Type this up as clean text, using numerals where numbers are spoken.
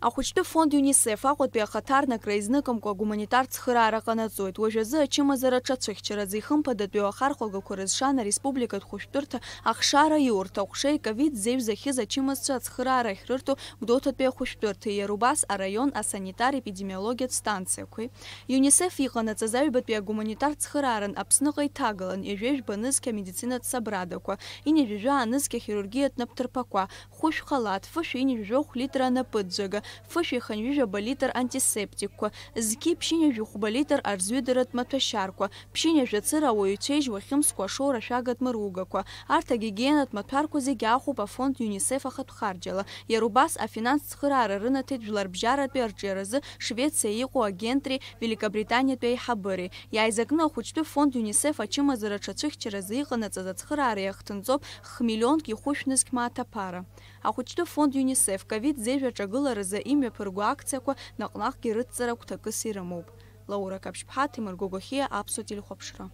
Ахәыҷтәы фонд ЮНИСЕФ Аҟәатәи ахаҭарнакра изныкымкәа гуманитартә цхыраара ҟанаҵоит. Уажәазы ачымазара ҿацәыхьчаразы ихымԥадатәиу ахархәагақәа рызшан ареспубликатә хәышәтәырҭа ахшара иурҭа ҟәшеи ковид зеиԥш ачымазцәа ацхыраара ахьрырҭо Гәдоуҭатәи ахәышәтәырҭа, иара убас араион асанитар-епидемиологиатә станциақәеи. ЮНИСЕФ иҟанаҵаз аҩбатәи агуманитартә цхырааран Аԥсныҟа иҭагалан ижәежәба нызқьа амедицинатә сабрадақәа, инижәижәа анызқьа ахирургиатә напҭырԥақәа, хәышә халаҭ, фышә инижәижәо хәлитра анапыҵәҵәага, фышә иханҩыжәаба литр антисептикқәа, зқьи ԥшьынҩажәи хәба литр арзҩыдаратә маҭәашьарқәа, ԥшьынҩажәи ацыра ауаҩцәа ижьуахьымскәа ашоура ашәагатә маругақәа. Арҭ агигиенатә маҭәарқәа зегьы ахәуп афонд ЮНИСЕФ ахатә харџьала. Иара убас афинанстә цхыраара рынаҭеит жәларбжьаратәи арҿиаразы Швециа иҟоу агентри, Великобританиатәи аиҳабыри. Иааизакны ахәыҷтәы фонд ЮНИСЕФ ачымазара ҿацәыхьчаразы иҟанаҵаз ацхыраара иахҭынҵоуп х-миллионк ихәышәнызқь мааҭ-аԥара. Ахәыҷтәы фонд ЮНИСЕФ ковид зеиԥш аҿагыларазы имҩаԥырго акциақәа наҟ-наҟгьы рыдҵара гәҭакыс ирымоуп. Лаура Каԥшьԥҳа, Ҭемыр Гогохиа, Аԥсуа телехәаԥшра.